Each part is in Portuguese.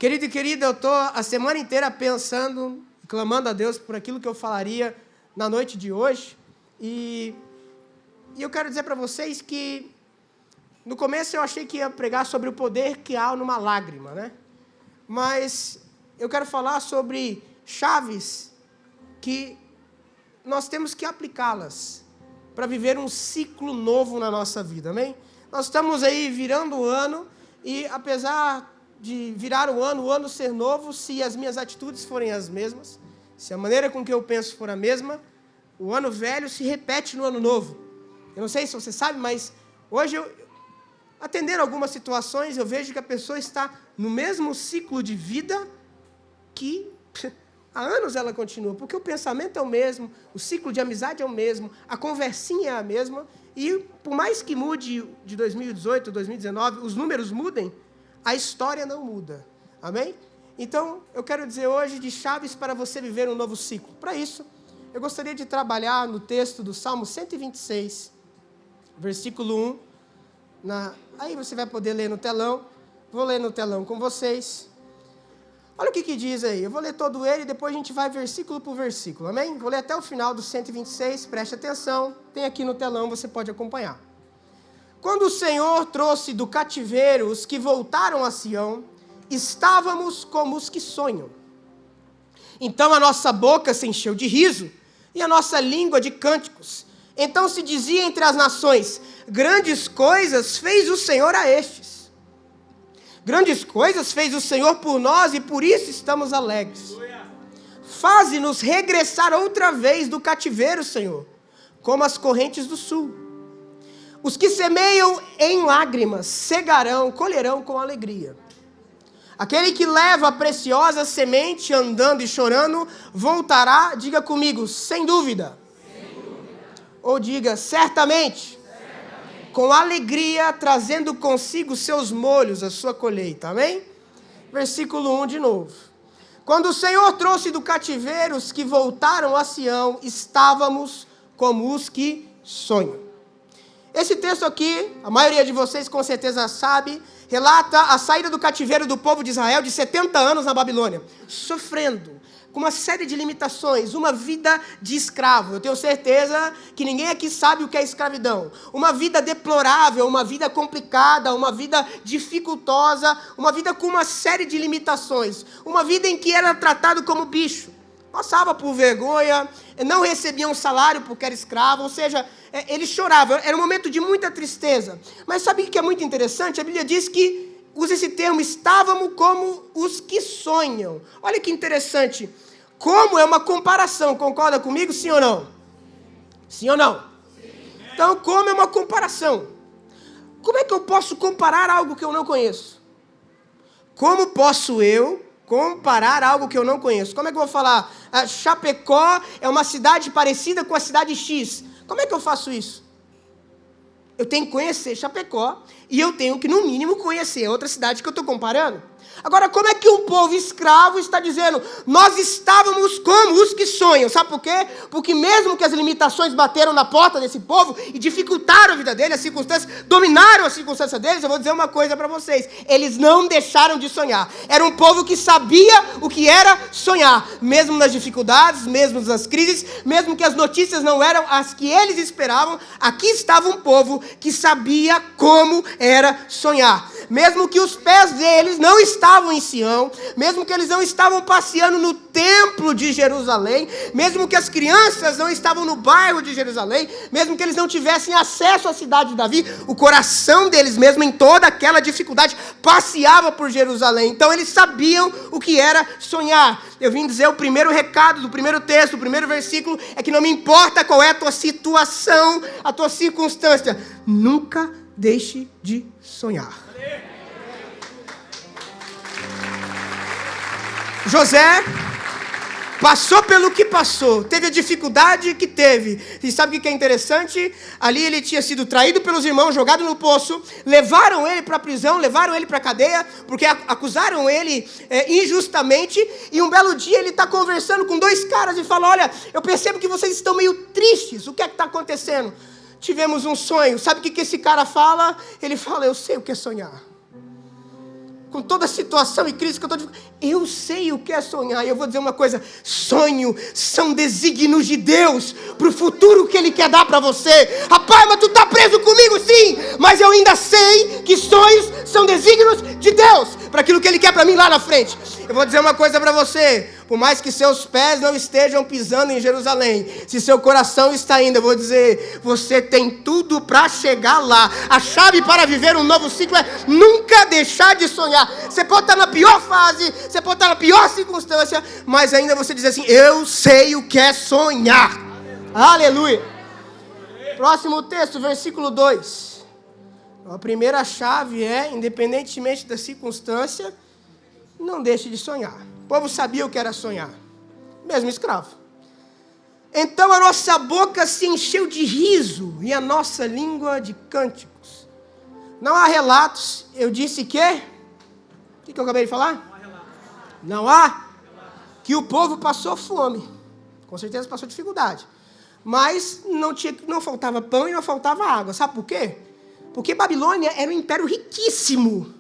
Querido e querida, eu estou a semana inteira pensando, clamando a Deus por aquilo que eu falaria na noite de hoje. E eu quero dizer para vocês que no começo eu achei que ia pregar sobre o poder que há numa lágrima, né? Mas eu quero falar sobre chaves que nós temos que aplicá-las para viver um ciclo novo na nossa vida, amém? Nós estamos aí virando o ano e apesar de virar o ano ser novo, se as minhas atitudes forem as mesmas, se a maneira com que eu penso for a mesma, o ano velho se repete no ano novo. Eu não sei se você sabe, mas hoje, atendendo algumas situações, eu vejo que a pessoa está no mesmo ciclo de vida que há anos ela continua, porque o pensamento é o mesmo, o ciclo de amizade é o mesmo, a conversinha é a mesma, e por mais que mude de 2018, 2019, os números mudem, a história não muda. Amém? Então, eu quero dizer hoje de chaves para você viver um novo ciclo. Para isso, eu gostaria de trabalhar no texto do Salmo 126, versículo 1. Aí você vai poder ler no telão. Vou ler no telão com vocês. Olha o que diz aí. Eu vou ler todo ele e depois a gente vai versículo por versículo. Amém? Vou ler até o final do 126. Preste atenção. Tem aqui no telão, você pode acompanhar. Quando o Senhor trouxe do cativeiro os que voltaram a Sião, estávamos como os que sonham. Então a nossa boca se encheu de riso e a nossa língua de cânticos. Então se dizia entre as nações: grandes coisas fez o Senhor a estes. Grandes coisas fez o Senhor por nós e por isso estamos alegres. Faze-nos regressar outra vez do cativeiro, Senhor, como as correntes do sul. Os que semeiam em lágrimas cegarão, colherão com alegria. Aquele que leva a preciosa semente andando e chorando, voltará, diga comigo, sem dúvida. Sem dúvida. Ou diga, certamente. Com alegria, trazendo consigo seus molhos, a sua colheita. Amém? Versículo 1 de novo. Quando o Senhor trouxe do cativeiro os que voltaram a Sião, estávamos como os que sonham. Esse texto aqui, a maioria de vocês com certeza sabe, relata a saída do cativeiro do povo de Israel de 70 anos na Babilônia, sofrendo, com uma série de limitações, uma vida de escravo. Eu tenho certeza que ninguém aqui sabe o que é escravidão. Uma vida deplorável, uma vida complicada, uma vida dificultosa, uma vida com uma série de limitações, uma vida em que era tratado como bicho. Passava por vergonha, não recebia um salário porque era escravo, ou seja, ele chorava, era um momento de muita tristeza. Mas sabe o que é muito interessante? A Bíblia diz que, usa esse termo, estávamos como os que sonham. Olha que interessante, como é uma comparação, concorda comigo, sim ou não? Sim ou não? Sim. Então, como é uma comparação? Como é que eu posso comparar algo que eu não conheço? Como posso eu comparar algo que eu não conheço? Como é que eu vou falar? Chapecó é uma cidade parecida com a cidade X. Como é que eu faço isso? Eu tenho que conhecer Chapecó e eu tenho que, no mínimo, conhecer a outra cidade que eu estou comparando. Agora, como é que um povo escravo está dizendo, nós estávamos como os que sonham? Sabe por quê? Porque mesmo que as limitações bateram na porta desse povo e dificultaram a vida dele, as circunstâncias, dominaram a circunstância deles, eu vou dizer uma coisa para vocês, eles não deixaram de sonhar. Era um povo que sabia o que era sonhar, mesmo nas dificuldades, mesmo nas crises, mesmo que as notícias não eram as que eles esperavam, aqui estava um povo que sabia como era sonhar. Mesmo que os pés deles não estavam em Sião, mesmo que eles não estavam passeando no templo de Jerusalém, mesmo que as crianças não estavam no bairro de Jerusalém, mesmo que eles não tivessem acesso à cidade de Davi, o coração deles mesmo, em toda aquela dificuldade, passeava por Jerusalém. Então eles sabiam o que era sonhar. Eu vim dizer o primeiro recado do primeiro texto, o primeiro versículo, é que não me importa qual é a tua situação, a tua circunstância, nunca deixe de sonhar. José passou pelo que passou, teve a dificuldade que teve. E sabe o que é interessante? Ali ele tinha sido traído pelos irmãos, jogado no poço, levaram ele para a prisão, levaram ele para a cadeia, porque acusaram ele injustamente, e um belo dia ele está conversando com dois caras e fala, olha, eu percebo que vocês estão meio tristes, o que é que está acontecendo? Tivemos um sonho. Sabe o que esse cara fala? Ele fala, eu sei o que é sonhar. com toda a situação e crise que eu estou... Eu sei o que é sonhar. E eu vou dizer uma coisa. Sonho são desígnios de Deus para o futuro que Ele quer dar para você. Rapaz, mas tu está preso comigo, sim. Mas eu ainda sei que sonhos são desígnios de Deus para aquilo que Ele quer para mim lá na frente. Eu vou dizer uma coisa para você. Por mais que seus pés não estejam pisando em Jerusalém, se seu coração está indo, eu vou dizer, você tem tudo para chegar lá. A chave para viver um novo ciclo é nunca deixar de sonhar. Você pode estar na pior fase, você pode estar na pior circunstância, mas ainda você diz assim, eu sei o que é sonhar. Aleluia. Próximo texto, versículo 2. A primeira chave é, independentemente da circunstância, não deixe de sonhar. O povo sabia o que era sonhar, mesmo escravo. Então a nossa boca se encheu de riso e a nossa língua de cânticos. Não há relatos, eu disse que... O que eu acabei de falar? Não há que o povo passou fome. Com certeza passou dificuldade. Mas não faltava pão e não faltava água. Sabe por quê? Porque Babilônia era um império riquíssimo.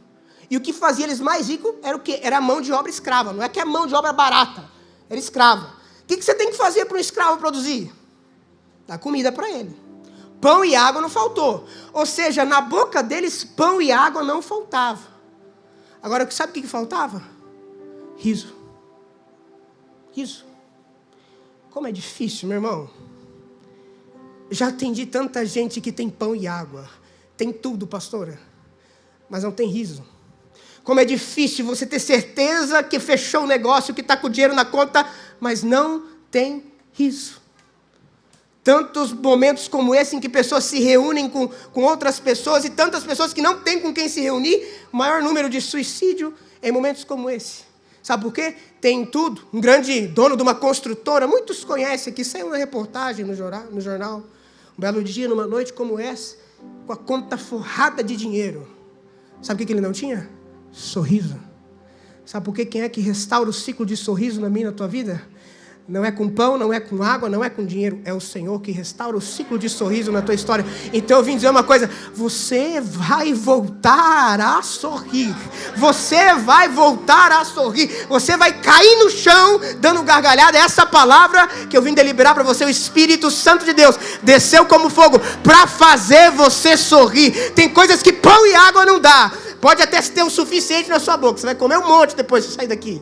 E o que fazia eles mais ricos era o quê? Era a mão de obra escrava. Não é que é mão de obra barata. Era escrava. O que você tem que fazer para um escravo produzir? Dar comida para ele. Pão e água não faltou. Ou seja, na boca deles, pão e água não faltava. Agora, sabe o que faltava? Riso. Riso. Como é difícil, meu irmão. Já atendi tanta gente que tem pão e água. Tem tudo, pastora. Mas não tem riso. Como é difícil você ter certeza que fechou o negócio, que está com o dinheiro na conta, mas não tem riso. Tantos momentos como esse em que pessoas se reúnem com outras pessoas e tantas pessoas que não têm com quem se reunir, o maior número de suicídio é em momentos como esse. Sabe por quê? Tem tudo. Um grande dono de uma construtora, muitos conhecem aqui, saiu uma reportagem no jornal, um belo dia, numa noite como essa, com a conta forrada de dinheiro. Sabe o que ele não tinha? Sorriso. Sabe por quê? Quem é que restaura o ciclo de sorriso na minha e na tua vida? Não é com pão, não é com água, não é com dinheiro. É o Senhor que restaura o ciclo de sorriso na tua história. Então eu vim dizer uma coisa. Você vai voltar a sorrir. Você vai voltar a sorrir. Você vai cair no chão dando gargalhada. Essa palavra que eu vim deliberar para você. O Espírito Santo de Deus desceu como fogo para fazer você sorrir. Tem coisas que pão e água não dá. Pode até ter o suficiente na sua boca. Você vai comer um monte depois de sair daqui.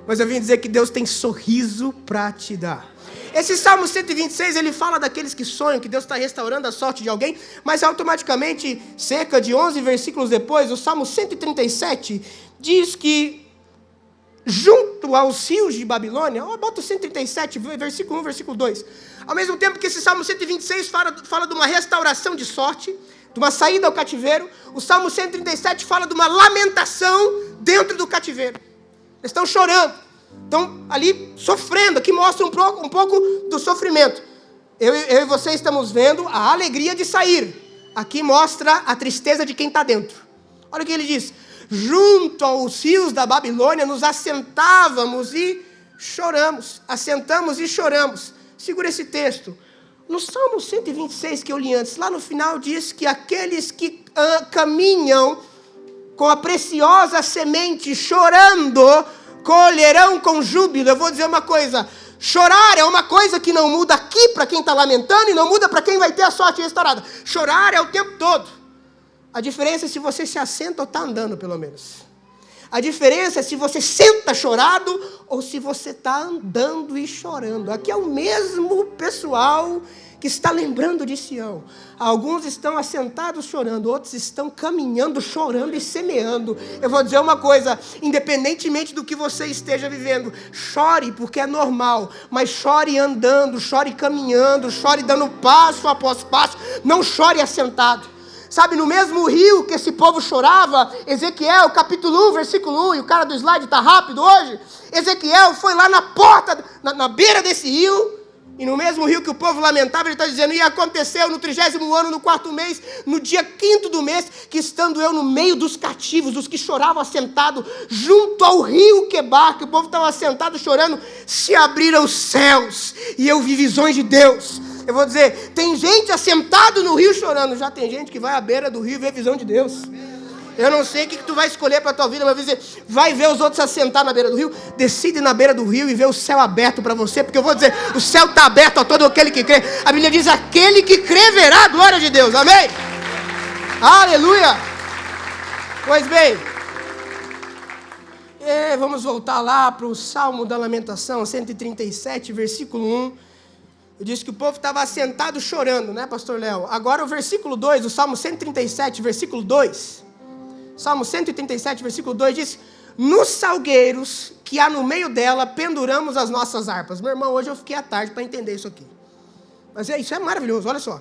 Mas eu vim dizer que Deus tem sorriso para te dar. Esse Salmo 126, ele fala daqueles que sonham, que Deus está restaurando a sorte de alguém, mas automaticamente, cerca de 11 versículos depois, o Salmo 137 diz que, junto aos rios de Babilônia, bota o 137, versículo 1, versículo 2, ao mesmo tempo que esse Salmo 126 fala de uma restauração de sorte, de uma saída ao cativeiro, o Salmo 137 fala de uma lamentação dentro do cativeiro. Eles estão chorando, estão ali sofrendo. Aqui mostra um pouco do sofrimento. Eu e você estamos vendo a alegria de sair. Aqui mostra a tristeza de quem está dentro. Olha o que ele diz. Junto aos rios da Babilônia nos assentávamos e choramos. Assentamos e choramos. Segura esse texto. No Salmo 126 que eu li antes, lá no final diz que aqueles que caminham com a preciosa semente, chorando, colherão com júbilo. Eu vou dizer uma coisa, chorar é uma coisa que não muda aqui para quem está lamentando e não muda para quem vai ter a sorte restaurada. Chorar é o tempo todo. A diferença é se você se assenta ou está andando, pelo menos. A diferença é se você senta chorado ou se você está andando e chorando. Aqui é o mesmo pessoal que está lembrando de Sião. Alguns estão assentados chorando, outros estão caminhando, chorando e semeando. Eu vou dizer uma coisa, independentemente do que você esteja vivendo, chore porque é normal, mas chore andando, chore caminhando, chore dando passo após passo, não chore assentado. Sabe, no mesmo rio que esse povo chorava, Ezequiel, capítulo 1, versículo 1, e o cara do slide está rápido hoje, Ezequiel foi lá na porta, na beira desse rio, e no mesmo rio que o povo lamentava, ele está dizendo, e aconteceu no 30º ano, no 4º mês, no dia 5º do mês, que estando eu no meio dos cativos, dos que choravam assentado, junto ao rio Quebar, que o povo estava assentado chorando, se abriram os céus, e eu vi visões de Deus. Eu vou dizer, tem gente assentado no rio chorando, já tem gente que vai à beira do rio e vê visão de Deus. Eu não sei o que tu vai escolher para a tua vida, mas vai dizer, vai ver os outros assentar na beira do rio, decide na beira do rio e ver o céu aberto para você, porque eu vou dizer, o céu está aberto a todo aquele que crê. A Bíblia diz, aquele que crê verá a glória de Deus, amém? Aleluia! Pois bem, vamos voltar lá para o Salmo da Lamentação, 137, versículo 1. Eu disse que o povo estava assentado chorando, né, pastor Léo? Agora o versículo 2, do Salmo 137, versículo 2. Salmo 137, versículo 2 diz, nos salgueiros que há no meio dela, penduramos as nossas harpas. Meu irmão, hoje eu fiquei à tarde para entender isso aqui. Mas isso é maravilhoso, olha só.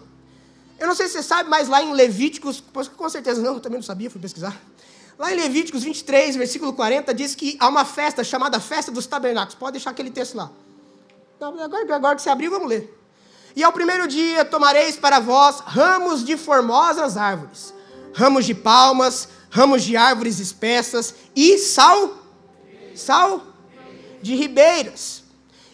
Eu não sei se você sabe, mas lá em Levíticos, com certeza não, eu também não sabia, fui pesquisar. Lá em Levíticos 23, versículo 40, diz que há uma festa chamada Festa dos Tabernáculos. Pode deixar aquele texto lá. Agora que você abriu, vamos ler. E ao primeiro dia tomareis para vós ramos de formosas árvores, ramos de palmas, ramos de árvores espessas e sal de ribeiras.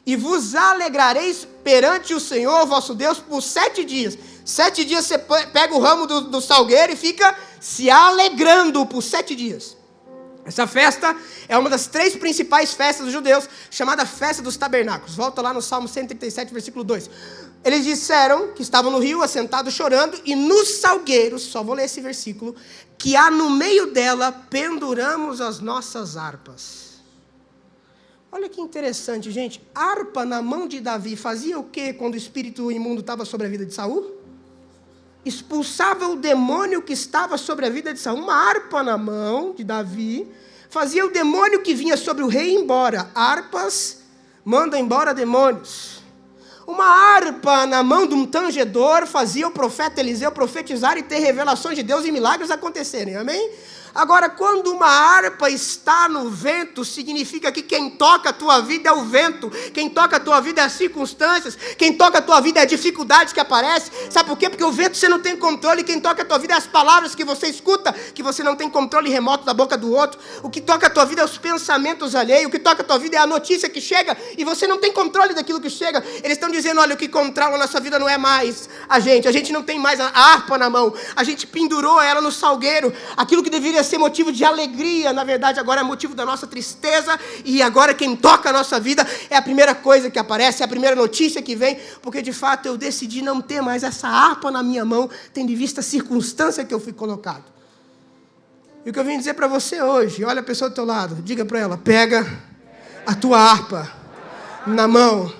E vos alegrareis perante o Senhor vosso Deus por 7 dias. 7 dias você pega o ramo do salgueiro e fica se alegrando por 7 dias. Essa festa é uma das 3 principais festas dos judeus, chamada Festa dos Tabernáculos. Volta lá no Salmo 137, versículo 2. Eles disseram que estavam no rio, assentados chorando, e nos salgueiros, só vou ler esse versículo, que há no meio dela, penduramos as nossas harpas. Olha que interessante, gente. Harpa na mão de Davi fazia o quê quando o espírito imundo estava sobre a vida de Saul? Expulsava o demônio que estava sobre a vida de Saul. Uma harpa na mão de Davi fazia o demônio que vinha sobre o rei ir embora. Harpas mandam embora demônios. Uma harpa na mão de um tangedor fazia o profeta Eliseu profetizar e ter revelações de Deus e milagres acontecerem. Amém? Agora, quando uma harpa está no vento, significa que quem toca a tua vida é o vento, quem toca a tua vida é as circunstâncias, quem toca a tua vida é a dificuldade que aparece. Sabe por quê? Porque o vento você não tem controle, quem toca a tua vida é as palavras que você escuta, que você não tem controle remoto da boca do outro. O que toca a tua vida é os pensamentos alheios, o que toca a tua vida é a notícia que chega, e você não tem controle daquilo que chega. Eles estão dizendo, olha, o que controla a nossa vida não é mais a gente não tem mais a harpa na mão, a gente pendurou ela no salgueiro, aquilo que deveria ser motivo de alegria, na verdade agora é motivo da nossa tristeza, e agora quem toca a nossa vida é a primeira coisa que aparece, é a primeira notícia que vem, porque de fato eu decidi não ter mais essa harpa na minha mão, tendo em vista a circunstância que eu fui colocado. E o que eu vim dizer para você hoje, olha a pessoa do teu lado, diga para ela, pega a tua harpa na mão,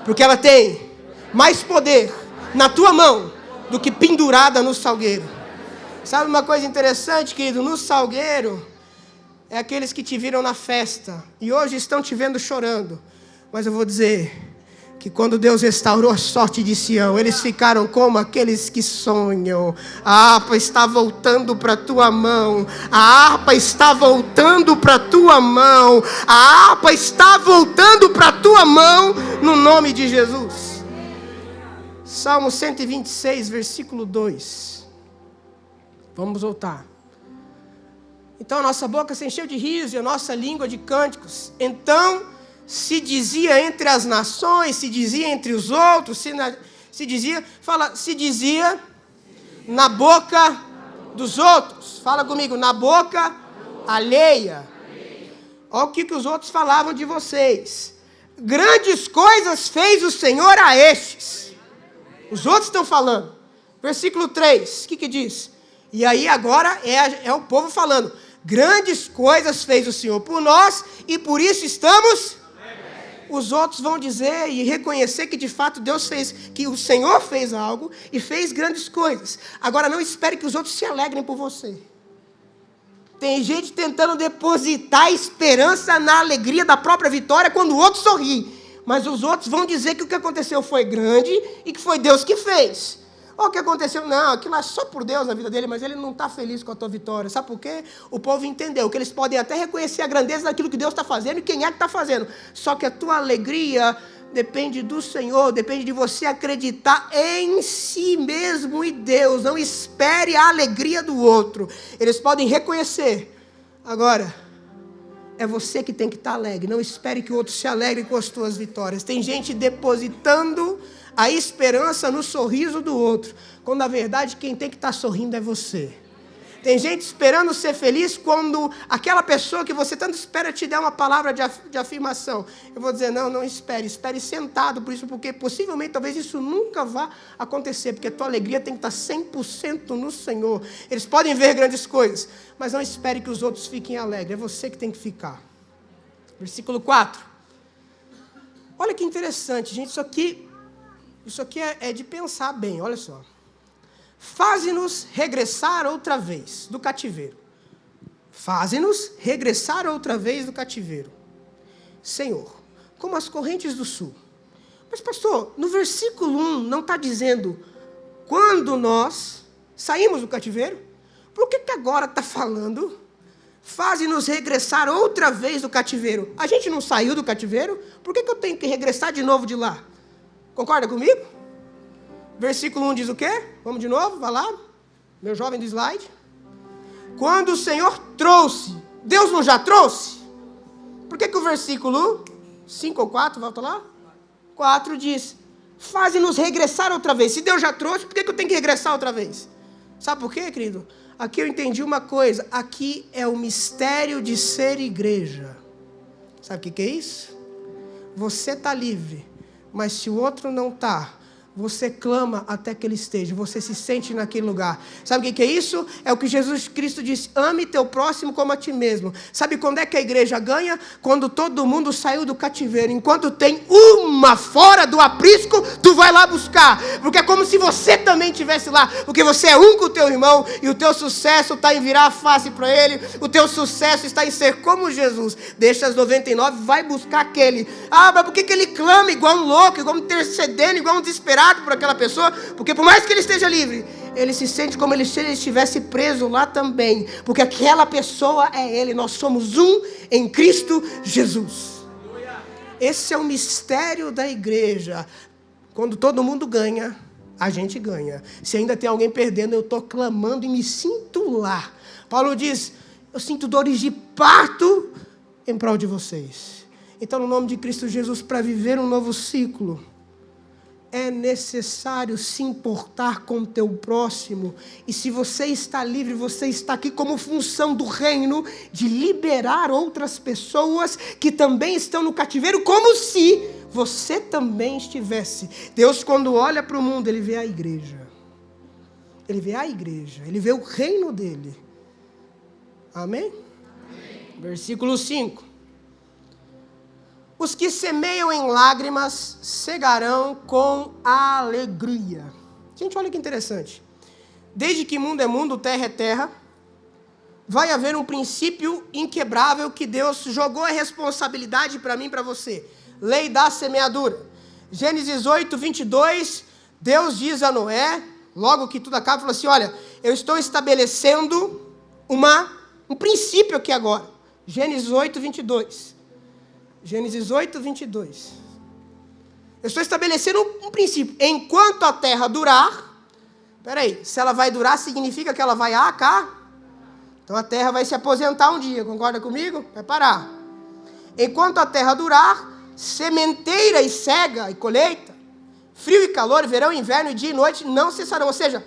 porque ela tem mais poder na tua mão do que pendurada no salgueiro. Sabe uma coisa interessante, querido? No salgueiro, é aqueles que te viram na festa, e hoje estão te vendo chorando. Mas eu vou dizer, que quando Deus restaurou a sorte de Sião, eles ficaram como aqueles que sonham. A harpa está voltando para a tua mão, a harpa está voltando para a tua mão, a harpa está voltando para a tua mão, no nome de Jesus. Salmo 126, versículo 2. Vamos voltar. Então a nossa boca se encheu de riso e a nossa língua de cânticos. Então se dizia entre as nações, se dizia entre os outros, se dizia na boca dos outros. Fala comigo, na boca alheia. Olha o que os outros falavam de vocês. Grandes coisas fez o Senhor a estes. Os outros estão falando. Versículo 3, o que diz? E aí agora é o povo falando, grandes coisas fez o Senhor por nós e por isso estamos... Os outros vão dizer e reconhecer que de fato Deus fez, que o Senhor fez algo e fez grandes coisas. Agora não espere que os outros se alegrem por você. Tem gente tentando depositar esperança na alegria da própria vitória quando o outro sorri. Mas os outros vão dizer que o que aconteceu foi grande e que foi Deus que fez. Olha o que aconteceu, não, aquilo é só por Deus na vida dele, mas ele não está feliz com a tua vitória. Sabe por quê? O povo entendeu que eles podem até reconhecer a grandeza daquilo que Deus está fazendo e quem é que está fazendo. Só que a tua alegria depende do Senhor, depende de você acreditar em si mesmo e Deus. Não espere a alegria do outro. Eles podem reconhecer. Agora, é você que tem que estar alegre. Não espere que o outro se alegre com as tuas vitórias. Tem gente depositando a esperança no sorriso do outro, quando na verdade quem tem que estar sorrindo é você. Tem gente esperando ser feliz quando aquela pessoa que você tanto espera te der uma palavra de afirmação. Eu vou dizer, não espere. Espere sentado por isso, porque possivelmente talvez isso nunca vá acontecer, porque a tua alegria tem que estar 100% no Senhor. Eles podem ver grandes coisas, mas não espere que os outros fiquem alegres. É você que tem que ficar. Versículo 4. Olha que interessante, gente. Isso aqui é de pensar bem, olha só. Faze-nos regressar outra vez do cativeiro. Faze-nos regressar outra vez do cativeiro. Senhor, como as correntes do sul. Mas, pastor, no versículo 1 não está dizendo quando nós saímos do cativeiro? Por que agora está falando faze-nos regressar outra vez do cativeiro? A gente não saiu do cativeiro? Por que eu tenho que regressar de novo de lá? Concorda comigo? Versículo 1 diz o quê? Vamos de novo, vai lá. Meu jovem do slide. Quando o Senhor trouxe, Deus não já trouxe? Por que o versículo 5 ou 4, volta lá? 4 diz, faze-nos regressar outra vez. Se Deus já trouxe, por que eu tenho que regressar outra vez? Sabe por quê, querido? Aqui eu entendi uma coisa. Aqui é o mistério de ser igreja. Sabe o que é isso? Você está livre, mas se o outro não está, você clama até que ele esteja, você se sente naquele lugar. Sabe o que é isso? É o que Jesus Cristo disse, ame teu próximo como a ti mesmo. Sabe quando é que a igreja ganha? Quando todo mundo saiu do cativeiro. Enquanto tem uma fora do aprisco, tu vai lá buscar. Porque é como se você também estivesse lá. Porque você é um com o teu irmão e o teu sucesso está em virar a face para ele. O teu sucesso está em ser como Jesus. Deixa as 99, vai buscar aquele. Ah, mas por que ele clama igual um louco, igual um intercedendo, igual um desesperado por aquela pessoa? Porque por mais que ele esteja livre, ele se sente como se ele estivesse preso lá também, porque aquela pessoa é ele. Nós somos um em Cristo Jesus. Esse é o mistério da igreja. Quando todo mundo ganha, a gente ganha. Se ainda tem alguém perdendo, eu estou clamando e me sinto lá. Paulo diz, eu sinto dores de parto em prol de vocês. Então, no nome de Cristo Jesus, para viver um novo ciclo, é necessário se importar com o teu próximo. E se você está livre, você está aqui como função do reino de liberar outras pessoas que também estão no cativeiro, como se você também estivesse. Deus, quando olha para o mundo, Ele vê a igreja. Ele vê a igreja. Ele vê o reino dEle. Amém? Amém. Versículo 5. Os que semeiam em lágrimas cegarão com alegria. Gente, olha que interessante. Desde que mundo é mundo, terra é terra, vai haver um princípio inquebrável que Deus jogou a responsabilidade para mim e para você. Lei da semeadura. Gênesis 8, 22, Deus diz a Noé, logo que tudo acaba, falou assim, olha, eu estou estabelecendo um princípio aqui agora. Gênesis 8, 22. Gênesis 8, 22. Eu estou estabelecendo um princípio. Enquanto a terra durar, peraí, se ela vai durar, significa que ela vai acabar? Então a terra vai se aposentar um dia, concorda comigo? Vai parar. Enquanto a terra durar, sementeira e cega e colheita, frio e calor, verão e inverno, dia e noite não cessarão. Ou seja,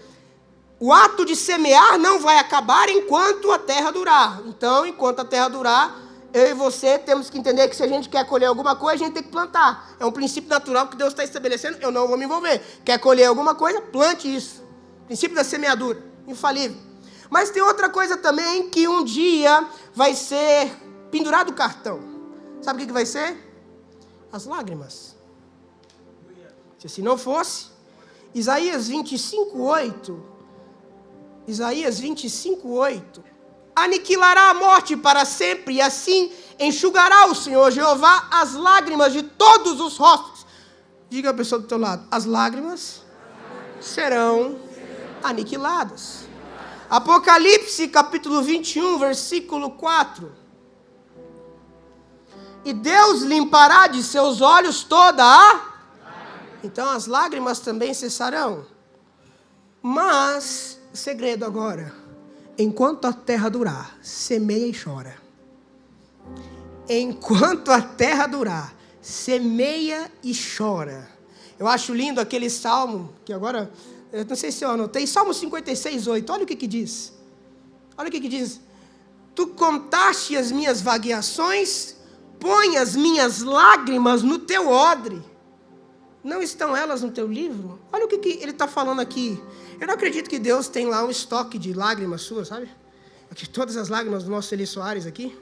o ato de semear não vai acabar enquanto a terra durar. Então, enquanto a terra durar, eu e você temos que entender que se a gente quer colher alguma coisa, a gente tem que plantar. É um princípio natural que Deus está estabelecendo, eu não vou me envolver. Quer colher alguma coisa? Plante isso. Princípio da semeadura, infalível. Mas tem outra coisa também, que um dia vai ser pendurado o cartão. Sabe o que vai ser? As lágrimas. Se assim não fosse, Isaías 25:8, aniquilará a morte para sempre, e assim enxugará o Senhor Jeová as lágrimas de todos os rostos. Diga a pessoa do teu lado, as lágrimas serão aniquiladas. Apocalipse capítulo 21, versículo 4. E Deus limpará de seus olhos toda a... Então as lágrimas também cessarão. Mas, segredo agora. Enquanto a terra durar, semeia e chora. Enquanto a terra durar, semeia e chora. Eu acho lindo aquele salmo, que agora, eu não sei se eu anotei, Salmo 56:8, olha o que diz. Olha o que diz. Tu contaste as minhas vagueações, põe as minhas lágrimas no teu odre. Não estão elas no teu livro? Olha o que ele está falando aqui. Eu não acredito que Deus tem lá um estoque de lágrimas suas, sabe? Aqui, todas as lágrimas do nosso Eli Soares aqui.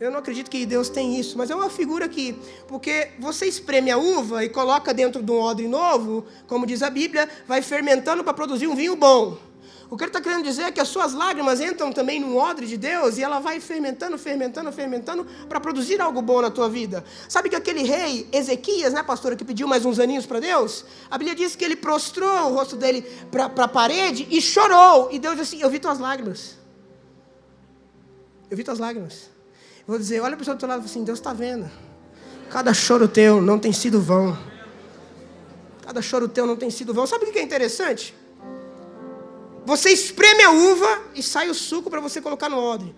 Eu não acredito que Deus tem isso, mas é uma figura que, porque você espreme a uva e coloca dentro de um odre novo, como diz a Bíblia, vai fermentando para produzir um vinho bom. O que ele está querendo dizer é que as suas lágrimas entram também no odre de Deus e ela vai fermentando para produzir algo bom na tua vida. Sabe que aquele rei, Ezequias, né, pastora, que pediu mais uns aninhos para Deus? A Bíblia diz que ele prostrou o rosto dele para a parede e chorou. E Deus disse assim, eu vi tuas lágrimas. Eu vi tuas lágrimas. Eu vou dizer, olha para o seu outro lado e fala assim, Deus está vendo. Cada choro teu não tem sido vão. Cada choro teu não tem sido vão. Sabe o que é interessante? Você espreme a uva e sai o suco para você colocar no odre.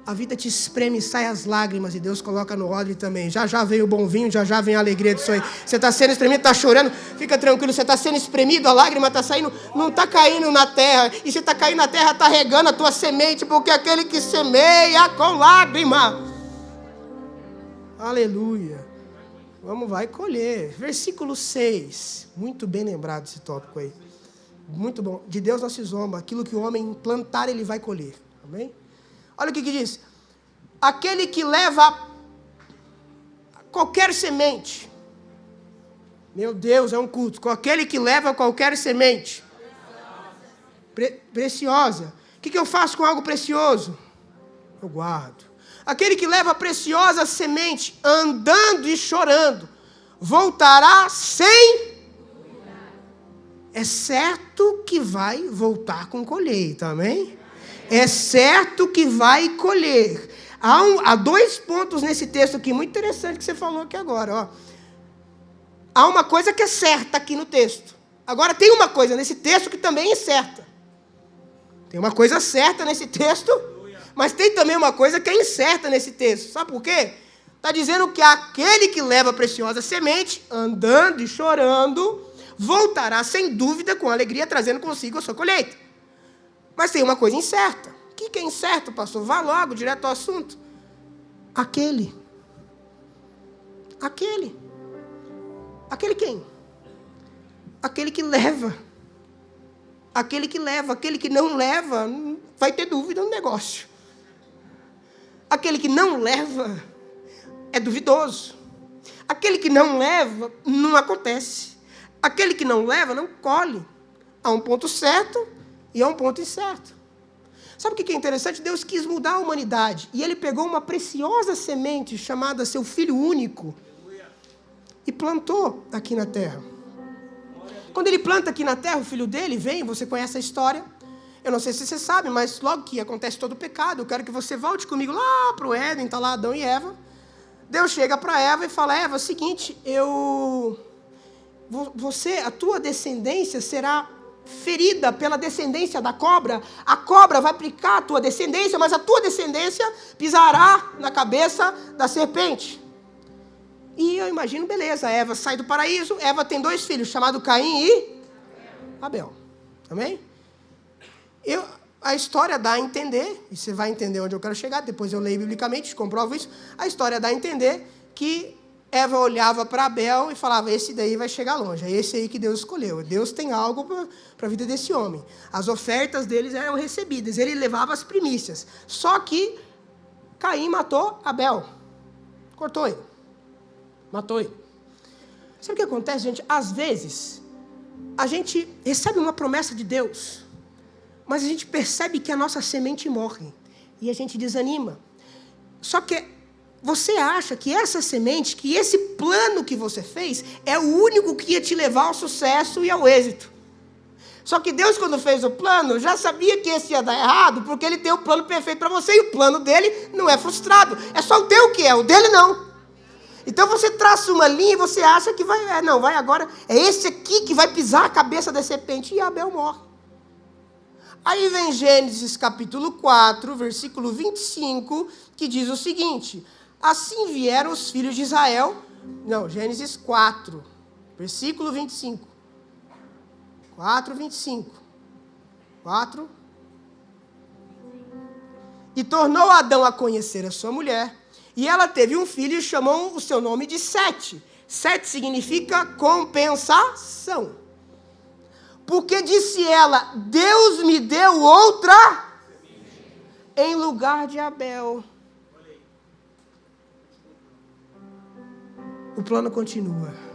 A vida te espreme e sai as lágrimas e Deus coloca no odre também. Já já vem o bom vinho, já já vem a alegria disso aí. Você está sendo espremido, está chorando, fica tranquilo. Você está sendo espremido, a lágrima está saindo, não está caindo na terra. E se está caindo na terra, está regando a tua semente, porque aquele que semeia com lágrima. Aleluia. Vamos, vai colher. Versículo 6. Muito bem lembrado esse tópico aí. Muito bom. De Deus não se zomba. Aquilo que o homem plantar, ele vai colher. Amém? Olha o que diz. Aquele que leva qualquer semente. Meu Deus, é um culto. Aquele que leva qualquer semente. Preciosa. O que eu faço com algo precioso? Eu guardo. Aquele que leva a preciosa semente, andando e chorando, voltará sem... É certo que vai voltar com colheita, amém? É certo que vai colher. Há 2 pontos nesse texto aqui, muito interessante que você falou aqui agora. Ó. Há uma coisa que é certa aqui no texto. Agora tem uma coisa nesse texto que também é certa. Tem uma coisa certa nesse texto, mas tem também uma coisa que é incerta nesse texto. Sabe por quê? Está dizendo que aquele que leva a preciosa semente, andando e chorando, voltará sem dúvida com alegria, trazendo consigo a sua colheita. Mas tem uma coisa incerta. O que é incerto, pastor? Vá logo, direto ao assunto. Aquele quem? Aquele que leva. Aquele que não leva, vai ter dúvida no negócio. Aquele que não leva é duvidoso. Aquele que não leva, não acontece. Aquele que não leva, não colhe. Há um ponto certo e há um ponto incerto. Sabe o que é interessante? Deus quis mudar a humanidade. E Ele pegou uma preciosa semente chamada seu Filho único e plantou aqui na terra. Quando Ele planta aqui na terra, o Filho dele vem, você conhece a história. Eu não sei se você sabe, mas logo que acontece todo o pecado, eu quero que você volte comigo lá para o Éden, está lá Adão e Eva. Deus chega para Eva e fala, Eva, é o seguinte, a tua descendência será ferida pela descendência da cobra. A cobra vai picar a tua descendência, mas a tua descendência pisará na cabeça da serpente. E eu imagino, beleza, Eva sai do paraíso, Eva tem 2 filhos, chamados Caim e Abel. Amém? A história dá a entender, e você vai entender onde eu quero chegar, depois eu leio biblicamente, comprovo isso, a história dá a entender que Eva olhava para Abel e falava, esse daí vai chegar longe, é esse aí que Deus escolheu. Deus tem algo para a vida desse homem. As ofertas deles eram recebidas, ele levava as primícias. Só que Caim matou Abel, cortou ele, matou ele. Sabe o que acontece, gente? Às vezes, a gente recebe uma promessa de Deus, mas a gente percebe que a nossa semente morre, e a gente desanima. Só que você acha que essa semente, que esse plano que você fez, é o único que ia te levar ao sucesso e ao êxito. Só que Deus, quando fez o plano, já sabia que esse ia dar errado, porque Ele tem o plano perfeito para você, e o plano dele não é frustrado. É só o teu que é, o dele não. Então você traça uma linha e você acha que vai agora, é esse aqui que vai pisar a cabeça da serpente, e Abel morre. Aí vem Gênesis capítulo 4, versículo 25, que diz o seguinte, assim vieram os filhos de Israel, Gênesis 4, versículo 25, 4, 25, 4, e tornou Adão a conhecer a sua mulher. E ela teve um filho e chamou o seu nome de Sete. Sete significa compensação. Porque disse ela, Deus me deu outra em lugar de Abel. O plano continua.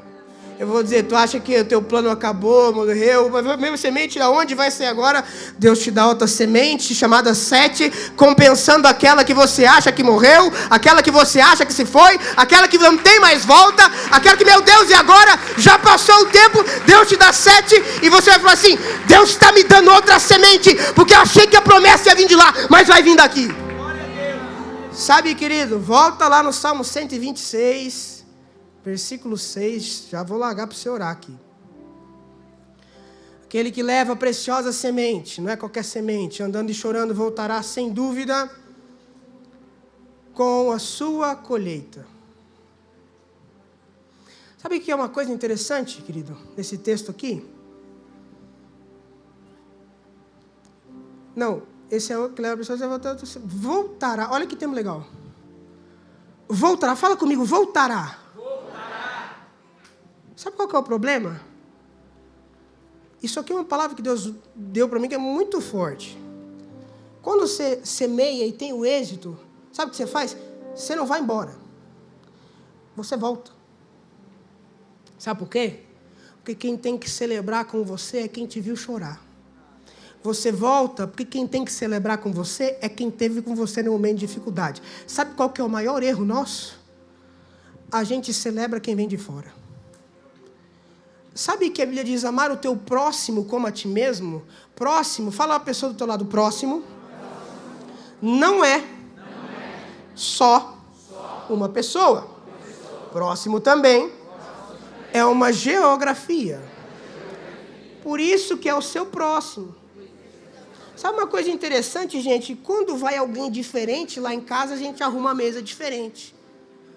Eu vou dizer, tu acha que o teu plano acabou, morreu, mas a mesma semente aonde vai ser agora? Deus te dá outra semente chamada Sete, compensando aquela que você acha que morreu, aquela que você acha que se foi, aquela que não tem mais volta, aquela que, meu Deus, e agora? Já passou o tempo, Deus te dá Sete, e você vai falar assim, Deus está me dando outra semente, porque eu achei que a promessa ia vir de lá, mas vai vir daqui. Sabe, querido, volta lá no Salmo 126, versículo 6, já vou largar para você orar aqui. Aquele que leva a preciosa semente, não é qualquer semente, andando e chorando voltará sem dúvida com a sua colheita. Sabe o que é uma coisa interessante, querido, nesse texto aqui? Não, esse é o que leva a preciosa voltará, olha que termo legal. Voltará, fala comigo, voltará. Sabe qual que é o problema? Isso aqui é uma palavra que Deus deu para mim que é muito forte. Quando você semeia e tem o êxito, sabe o que você faz? Você não vai embora. Você volta. Sabe por quê? Porque quem tem que celebrar com você é quem te viu chorar. Você volta porque quem tem que celebrar com você é quem teve com você no momento de dificuldade. Sabe qual que é o maior erro nosso? A gente celebra quem vem de fora. Sabe que a Bíblia diz amar o teu próximo como a ti mesmo? Próximo, fala a pessoa do teu lado, próximo. Não é só uma pessoa. Próximo também é uma geografia. Por isso que é o seu próximo. Sabe uma coisa interessante, gente? Quando vai alguém diferente lá em casa, a gente arruma a mesa diferente.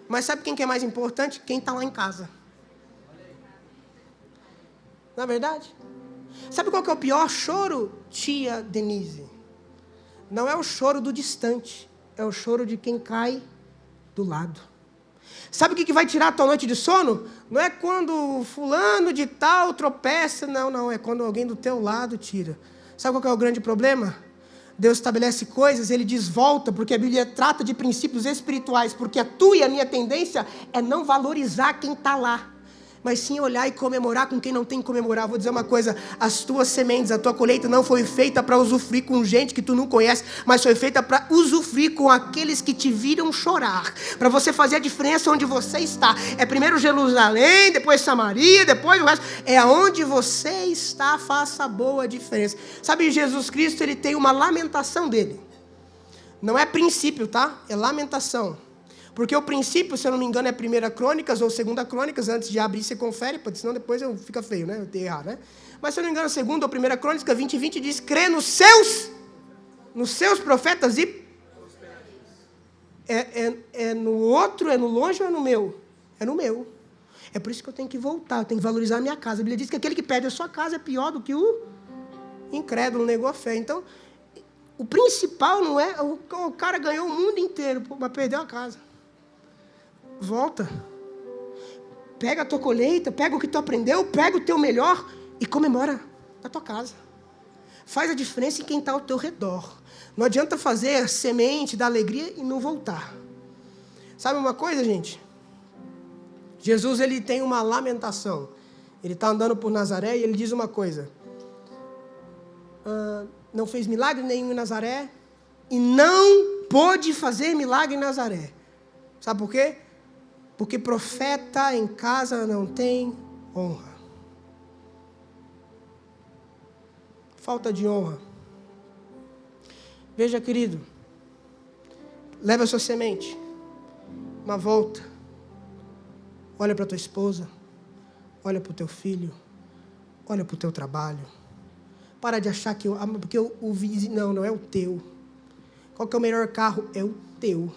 Mas sabe quem que é mais importante? Quem está lá em casa. Não é verdade? Sabe qual que é o pior choro, tia Denise? Não é o choro do distante, é o choro de quem cai do lado. Sabe o que vai tirar a tua noite de sono? Não é quando fulano de tal tropeça, não, é quando alguém do teu lado tira. Sabe qual que é o grande problema? Deus estabelece coisas, Ele diz volta, porque a Bíblia trata de princípios espirituais, porque a tua e a minha tendência é não valorizar quem está lá, mas sim olhar e comemorar com quem não tem que comemorar. Vou dizer uma coisa, as tuas sementes, a tua colheita não foi feita para usufruir com gente que tu não conhece, mas foi feita para usufruir com aqueles que te viram chorar, para você fazer a diferença onde você está. É primeiro Jerusalém, depois Samaria, depois o resto. É aonde você está, faça a boa diferença. Sabe, Jesus Cristo, Ele tem uma lamentação dele. Não é princípio, tá? É lamentação. Porque o princípio, se eu não me engano, é 1 Crônicas ou 2 Crônicas. Antes de abrir, você confere, porque senão depois fica feio, né? Eu tenho errado, né? Mas se eu não me engano, 2 ou 1 Crônicas 20:20 diz, crê nos seus profetas e... É no outro, é no longe ou é no meu? É no meu. É por isso que eu tenho que voltar, eu tenho que valorizar a minha casa. A Bíblia diz que aquele que perde a sua casa é pior do que o incrédulo, negou a fé. Então, o principal não é... O cara ganhou o mundo inteiro, mas perdeu a casa. Volta, pega a tua colheita, pega o que tu aprendeu, pega o teu melhor e comemora na tua casa. Faz a diferença em quem está ao teu redor. Não adianta fazer a semente da alegria e não voltar. Sabe uma coisa, gente? Jesus, Ele tem uma lamentação. Ele está andando por Nazaré e Ele diz uma coisa. Não fez milagre nenhum em Nazaré e não pôde fazer milagre em Nazaré. Sabe por quê? Porque profeta em casa não tem honra. Falta de honra. Veja, querido, leva a sua semente, uma volta. Olha para tua esposa, olha para o teu filho, olha para o teu trabalho. Para de achar que porque o vizinho, não é o teu. Qual que é o melhor carro? É o teu.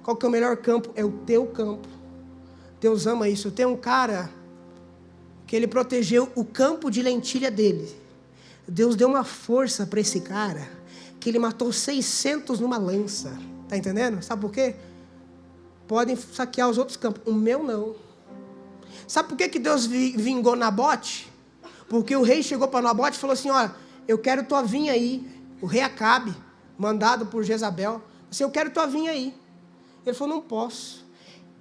Qual que é o melhor campo? É o teu campo. Deus ama isso. Tem um cara que ele protegeu o campo de lentilha dele. Deus deu uma força para esse cara, que ele matou 600 numa lança. Está entendendo? Sabe por quê? Podem saquear os outros campos. O meu não. Sabe por que Deus vingou Nabote? Porque o rei chegou para Nabote e falou assim, olha, eu quero tua vinha aí. O rei Acabe, mandado por Jezabel, disse, eu quero tua vinha aí. Ele falou, não posso.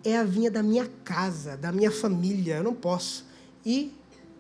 É a vinha da minha casa, da minha família, eu não posso. E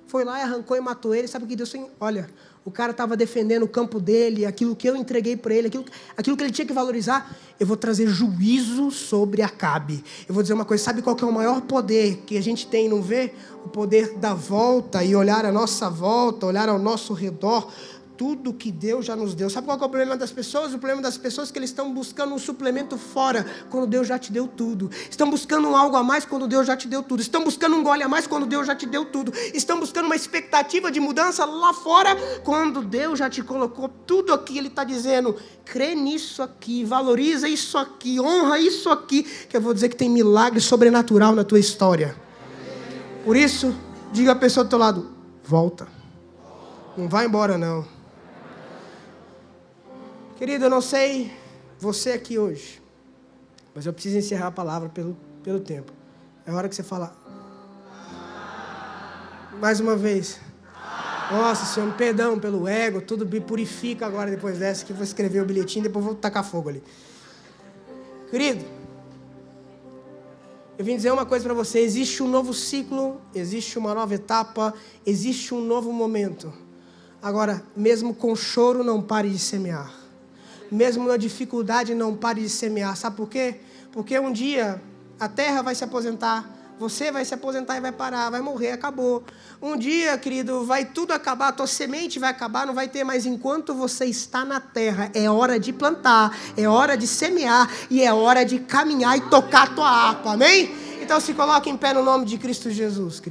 foi lá, arrancou e matou ele. Sabe o que Deus fez? Olha, o cara estava defendendo o campo dele, aquilo que eu entreguei para ele, aquilo que ele tinha que valorizar. Eu vou trazer juízo sobre Acabe. Eu vou dizer uma coisa, sabe qual que é o maior poder que a gente tem, não vê? O poder da volta e olhar à nossa volta, olhar ao nosso redor, tudo que Deus já nos deu. Sabe qual que é o problema das pessoas? O problema das pessoas é que eles estão buscando um suplemento fora, quando Deus já te deu tudo. Estão buscando algo a mais, quando Deus já te deu tudo. Estão buscando um gole a mais, quando Deus já te deu tudo. Estão buscando uma expectativa de mudança lá fora, quando Deus já te colocou tudo aqui. Ele está dizendo, crê nisso aqui, valoriza isso aqui, honra isso aqui, que eu vou dizer que tem milagre sobrenatural na tua história. Por isso, diga a pessoa do teu lado, volta. Não vai embora não. Querido, eu não sei você aqui hoje, mas eu preciso encerrar a palavra pelo tempo. É hora que você fala. Mais uma vez. Nossa, Senhor, perdão pelo ego, tudo me purifica agora depois dessa, que eu vou escrever o bilhetinho, depois vou tacar fogo ali. Querido, eu vim dizer uma coisa para você, existe um novo ciclo, existe uma nova etapa, existe um novo momento. Agora, mesmo com choro, não pare de semear. Mesmo na dificuldade, não pare de semear. Sabe por quê? Porque um dia a terra vai se aposentar, você vai se aposentar e vai parar, vai morrer, acabou. Um dia, querido, vai tudo acabar, a tua semente vai acabar, não vai ter mais. Enquanto você está na terra, é hora de plantar, é hora de semear e é hora de caminhar e tocar a tua harpa, amém? Então se coloque em pé no nome de Cristo Jesus, querido.